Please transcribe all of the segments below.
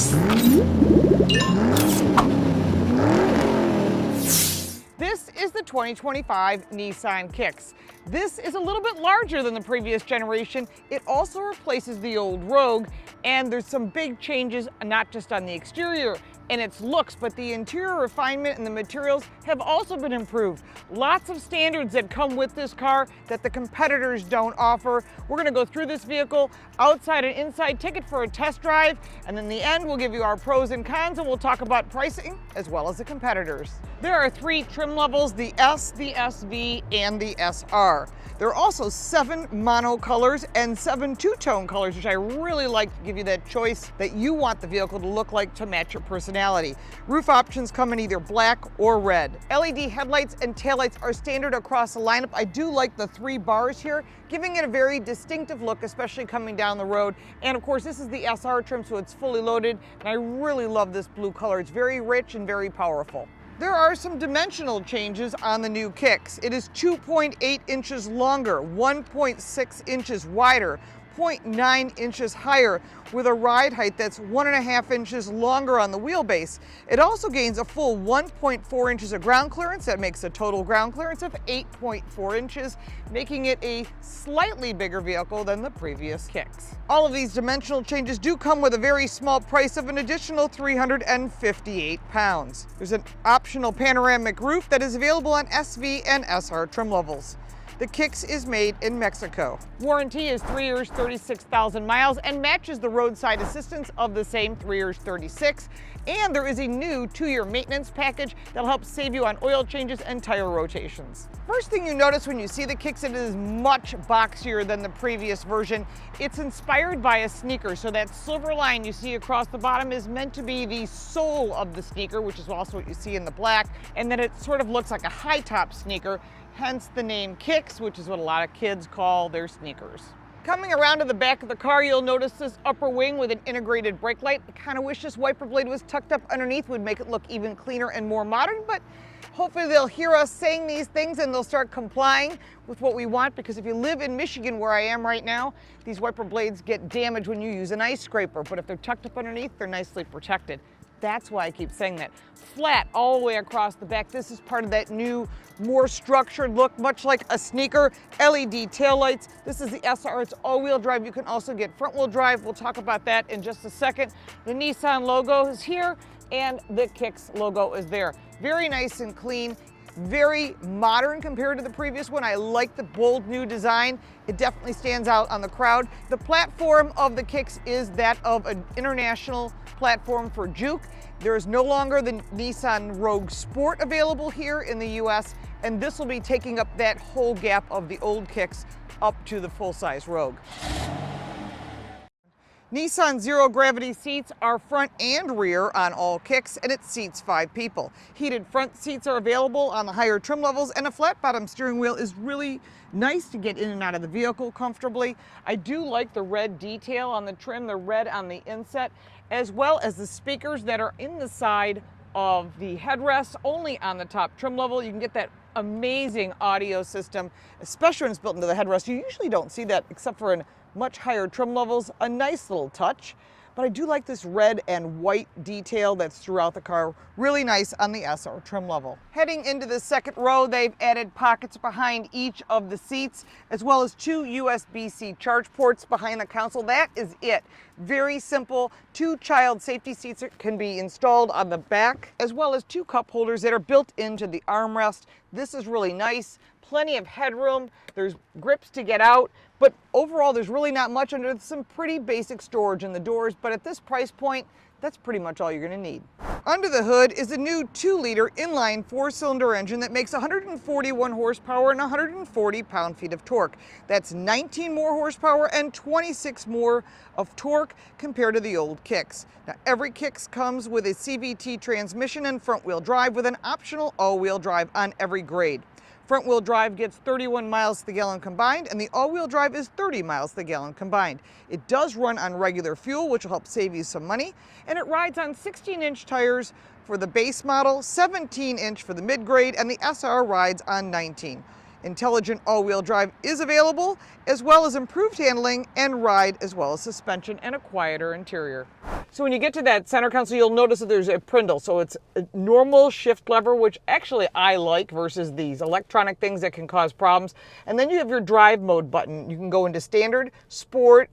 This is the 2025 Nissan Kicks. This is a little bit larger than the previous generation. It also replaces the old Rogue, and there's some big changes, not just on the exterior and its looks, but the interior refinement and the materials have also been improved. Lots of standards that come with this car that the competitors don't offer. We're gonna go through this vehicle outside and inside, take it for a test drive, and in the end, we'll give you our pros and cons, and we'll talk about pricing as well as the competitors. There are 3 trim levels, the S, the SV, and the SR. There are also 7 mono colors and 7 two-tone colors, which I really like to give you that choice that you want the vehicle to look like to match your personality. Roof options come in either black or red. LED headlights and taillights are standard across the lineup. I do like the 3 bars here, giving it a very distinctive look, especially coming down the road. And of course, this is the SR trim, so it's fully loaded. And I really love this blue color. It's very rich and very powerful. There are some dimensional changes on the new Kicks. It is 2.8 inches longer, 1.6 inches wider, 0.9 inches higher, with a ride height that's 1.5 inches longer on the wheelbase. It also gains a full 1.4 inches of ground clearance. That makes a total ground clearance of 8.4 inches, making it a slightly bigger vehicle than the previous Kicks. All of these dimensional changes do come with a very small price of an additional 358 pounds. There's an optional panoramic roof that is available on SV and SR trim levels. The Kicks is made in Mexico. Warranty is 3 years, 36,000 miles, and matches the roadside assistance of the same 3 years, 36. And there is a new 2-year maintenance package that'll help save you on oil changes and tire rotations. First thing you notice when you see the Kicks, it is much boxier than the previous version. It's inspired by a sneaker, so that silver line you see across the bottom is meant to be the sole of the sneaker, which is also what you see in the black, and then it sort of looks like a high top sneaker, hence the name Kicks, which is what a lot of kids call their sneakers. Coming around to the back of the car, you'll notice this upper wing with an integrated brake light. I kind of wish this wiper blade was tucked up underneath, would make it look even cleaner and more modern, but hopefully they'll hear us saying these things and they'll start complying with what we want, because if you live in Michigan where I am right now, these wiper blades get damaged when you use an ice scraper, but if they're tucked up underneath, they're nicely protected. That's why I keep saying that. Flat all the way across the back. This is part of that new, more structured look, much like a sneaker. LED taillights. This is the SR. It's all-wheel drive. You can also get front-wheel drive. We'll talk about that in just a second. The Nissan logo is here, and the Kicks logo is there. Very nice and clean. Very modern compared to the previous one. I like the bold new design. It definitely stands out on the crowd. The platform of the Kicks is that of an international platform for Juke. There is no longer the Nissan Rouge Sport available here in the US, and this will be taking up that whole gap of the old Kicks up to the full-size Rogue. Nissan zero-gravity seats are front and rear on all Kicks, and it seats 5 people. Heated front seats are available on the higher trim levels, and a flat-bottom steering wheel is really nice to get in and out of the vehicle comfortably. I do like the red detail on the trim, the red on the inset, as well as the speakers that are in the side of the headrest, only on the top trim level. You can get that amazing audio system, especially when it's built into the headrest. You usually don't see that except for in much higher trim levels. A nice little touch, but I do like this red and white detail that's throughout the car. Really nice on the SR trim level. Heading into the second row, they've added pockets behind each of the seats, as well as 2 USB-C charge ports behind the console. That is it. Very simple. 2 child safety seats can be installed on the back, as well as 2 cup holders that are built into the armrest. This is really nice. Plenty of headroom. There's grips to get out, but overall there's really not much under some pretty basic storage in the doors, but at this price point, that's pretty much all you're going to need. Under the hood is a new 2-liter inline 4-cylinder engine that makes 141 horsepower and 140 pound-feet of torque. That's 19 more horsepower and 26 more of torque compared to the old Kicks. Now, every Kicks comes with a CVT transmission and front-wheel drive with an optional all-wheel drive on every grade. Front-wheel drive gets 31 miles to the gallon combined, and the all-wheel drive is 30 miles to the gallon combined. It does run on regular fuel, which will help save you some money, and it rides on 16-inch tires for the base model, 17-inch for the mid-grade, and the SR rides on 19. Intelligent all-wheel drive is available, as well as improved handling and ride, as well as suspension and a quieter interior. So when you get to that center console, you'll notice that there's a Prindle. So it's a normal shift lever, which actually I like versus these electronic things that can cause problems. And then you have your drive mode button. You can go into standard, sport,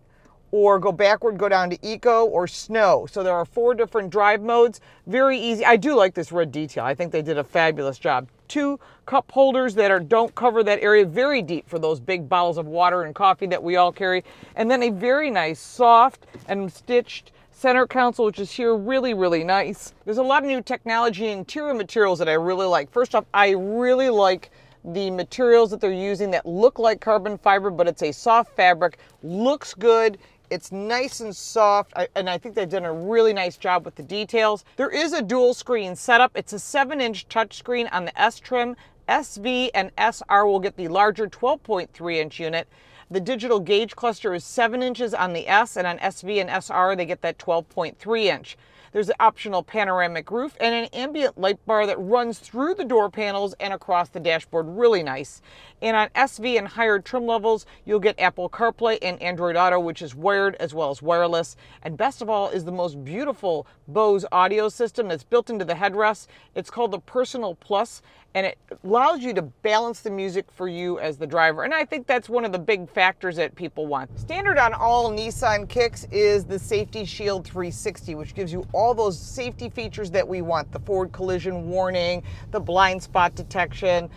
or go backward, go down to eco or snow. So there are 4 different drive modes. Very easy. I do like this red detail. I think they did a fabulous job. 2 cup holders that don't cover that area very deep for those big bottles of water and coffee that we all carry. And then a very nice soft and stitched center console, which is here, really, really nice. There's a lot of new technology and interior materials that I really like. First off, I really like the materials that they're using that look like carbon fiber, but it's a soft fabric, looks good. It's nice and soft, and I think they've done a really nice job with the details. There is a dual screen setup. It's a 7-inch touchscreen on the S trim. SV and SR will get the larger 12.3-inch unit. The digital gauge cluster is 7 inches on the S, and on SV and SR they get that 12.3-inch. There's an optional panoramic roof and an ambient light bar that runs through the door panels and across the dashboard. Really nice. And on SV and higher trim levels, you'll get Apple CarPlay and Android Auto, which is wired as well as wireless. And best of all is the most beautiful Bose audio system that's built into the headrest. It's called the Personal Plus, and it allows you to balance the music for you as the driver. And I think that's one of the big factors that people want. Standard on all Nissan Kicks is the Safety Shield 360, which gives you all those safety features that we want. The forward collision warning, the blind spot detection,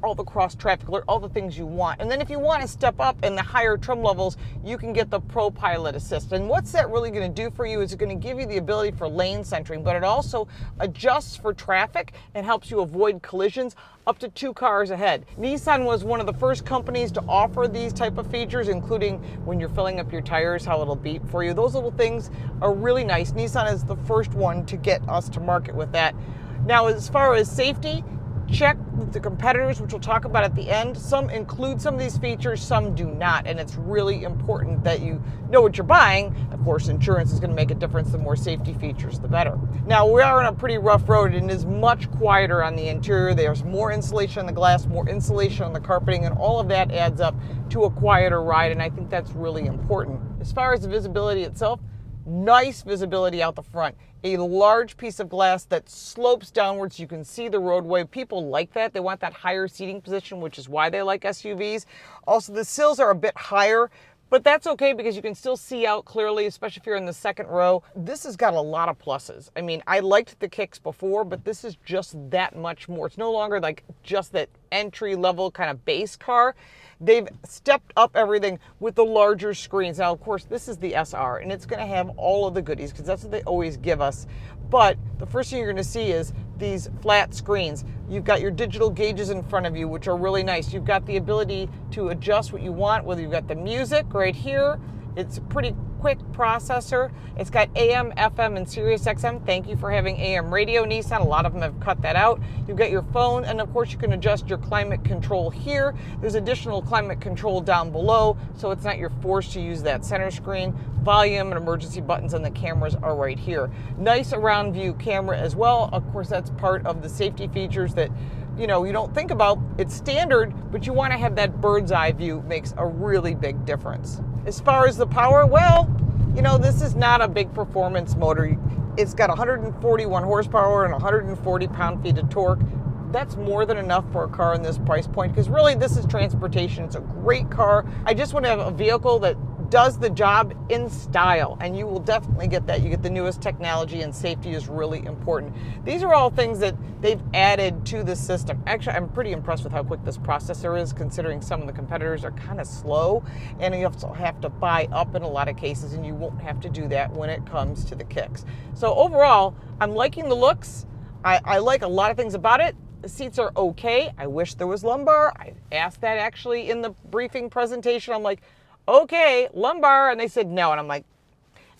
all the cross traffic alert, all the things you want. And then if you want to step up in the higher trim levels, you can get the ProPilot assist. And what's that really going to do for you is it's going to give you the ability for lane centering, but it also adjusts for traffic and helps you avoid collisions up to 2 cars ahead. Nissan was one of the first companies to offer these type of features, including when you're filling up your tires, how it'll beep for you. Those little things are really nice. Nissan is the first one to get us to market with that. Now, as far as safety, check with the competitors, which we'll talk about at the end. Some include some of these features, some do not, and it's really important that you know what you're buying. Of course, insurance is going to make a difference. The more safety features, the better. Now, we are on a pretty rough road, and it is much quieter on the interior. There's more insulation on the glass, more insulation on the carpeting, and all of that adds up to a quieter ride, and I think that's really important. As far as the visibility itself, nice visibility out the front. A large piece of glass that slopes downwards so you can see the roadway. People like that. They want that higher seating position, which is why they like SUVs. Also, the sills are a bit higher, but that's okay because you can still see out clearly, especially if you're in the second row. This has got a lot of pluses. I mean, I liked the Kicks before, but this is just that much more. It's no longer like just that entry-level kind of base car. They've stepped up everything with the larger screens. Now, of course, this is the SR, and it's going to have all of the goodies because that's what they always give us. But the first thing you're going to see is these flat screens. You've got your digital gauges in front of you, which are really nice. You've got the ability to adjust what you want, whether you've got the music right here. It's a pretty quick processor. It's got AM, FM, and Sirius XM. Thank you for having AM radio, Nissan. A lot of them have cut that out. You've got your phone, and of course you can adjust your climate control here. There's additional climate control down below, so it's not you're forced to use that center screen. Volume and emergency buttons and the cameras are right here. Nice around view camera as well. Of course, that's part of the safety features that you don't think about. It's standard, but you want to have that bird's eye view. Makes a really big difference. As far as the power, well, this is not a big performance motor. It's got 141 horsepower and 140 pound-feet of torque. That's more than enough for a car in this price point because really this is transportation. It's a great car. I just want to have a vehicle that does the job in style, and you will definitely get that. You get the newest technology, and safety is really important. These are all things that they've added to the system. Actually, I'm pretty impressed with how quick this processor is, considering some of the competitors are kind of slow, and you also have to buy up in a lot of cases, and you won't have to do that when it comes to the Kicks. So overall, I'm liking the looks. I like a lot of things about it. The seats are okay. I wish there was lumbar. I asked that actually in the briefing presentation. I'm like, okay, lumbar, and they said no, and I'm like,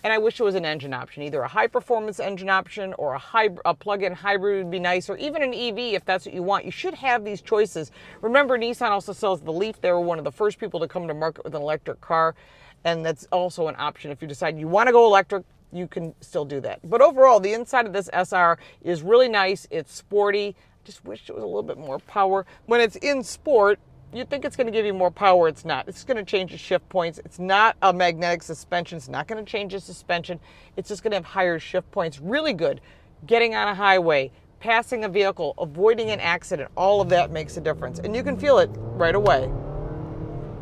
and I wish it was an engine option, either a high-performance engine option or a plug-in hybrid would be nice, or even an EV if that's what you want. You should have these choices. Remember, Nissan also sells the Leaf. They were one of the first people to come to market with an electric car, and that's also an option. If you decide you want to go electric, you can still do that. But overall, the inside of this SR is really nice. It's sporty. Just wish it was a little bit more power. When it's in sport, You think it's going to give you more power. It's not. It's going to change the shift points. It's not a magnetic suspension. It's not going to change the suspension. It's just going to have higher shift points. Really good. Getting on a highway, passing a vehicle, avoiding an accident, all of that makes a difference. And you can feel it right away.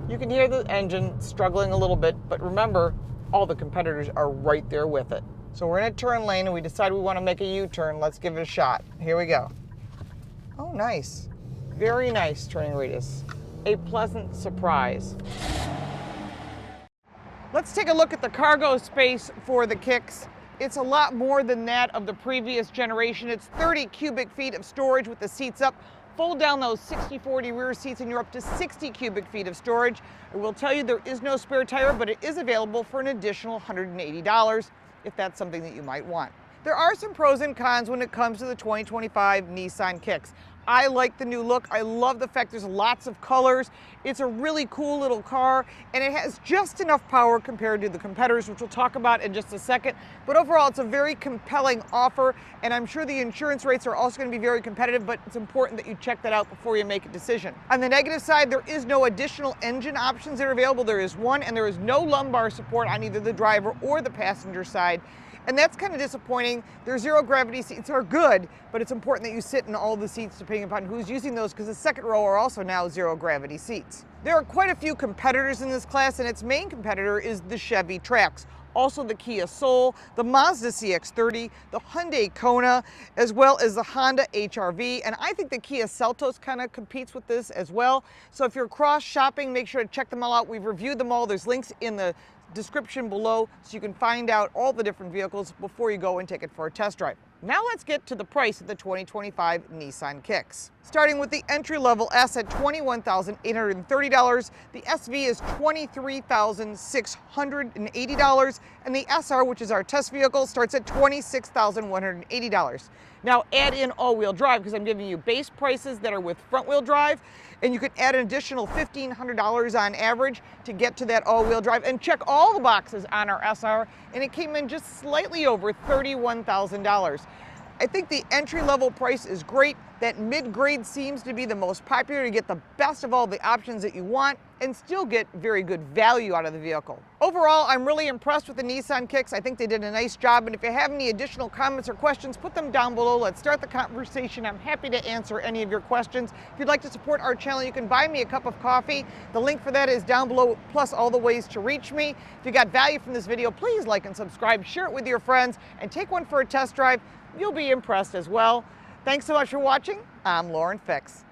You can hear the engine struggling a little bit, but remember, all the competitors are right there with it. So we're in a turn lane and we decide we want to make a U-turn. Let's give it a shot. Here we go. Oh, nice. Very nice turning radius. A pleasant surprise. Let's take a look at the cargo space for the Kicks. It's a lot more than that of the previous generation. It's 30 cubic feet of storage with the seats up. Fold down those 60/40 rear seats and you're up to 60 cubic feet of storage. I will tell you there is no spare tire, but it is available for an additional $180 if that's something that you might want. There are some pros and cons when it comes to the 2025 Nissan Kicks. I like the new look. I love the fact there's lots of colors. It's a really cool little car, and it has just enough power compared to the competitors, which we'll talk about in just a second. But overall, it's a very compelling offer, and I'm sure the insurance rates are also going to be very competitive, but it's important that you check that out before you make a decision. On the negative side, there is no additional engine options that are available. There is one, and there is no lumbar support on either the driver or the passenger side. And that's kind of disappointing. Their zero gravity seats are good, but it's important that you sit in all the seats depending upon who's using those, because the second row are also now zero gravity seats. There are quite a few competitors in this class, and its main competitor is the Chevy Trax. Also the Kia Soul, the Mazda CX-30, the Hyundai Kona, as well as the Honda HR-V. And I think the Kia Seltos kind of competes with this as well. So if you're cross shopping, make sure to check them all out. We've reviewed them all. There's links in the description below so you can find out all the different vehicles before you go and take it for a test drive. Now let's get to the price of the 2025 Nissan Kicks. Starting with the entry-level S at $21,830, the SV is $23,680, and the SR, which is our test vehicle, starts at $26,180. Now add in all-wheel drive, because I'm giving you base prices that are with front-wheel drive, and you could add an additional $1,500 on average to get to that all-wheel drive, and check all the boxes on our SR, and it came in just slightly over $31,000. I think the entry-level price is great. That mid-grade seems to be the most popular to get the best of all the options that you want and still get very good value out of the vehicle. Overall, I'm really impressed with the Nissan Kicks. I think they did a nice job, and if you have any additional comments or questions, put them down below. Let's start the conversation. I'm happy to answer any of your questions. If you'd like to support our channel, you can buy me a cup of coffee. The link for that is down below, plus all the ways to reach me. If you got value from this video, please like and subscribe, share it with your friends, and take one for a test drive. You'll be impressed as well. Thanks so much for watching. I'm Lauren Fix.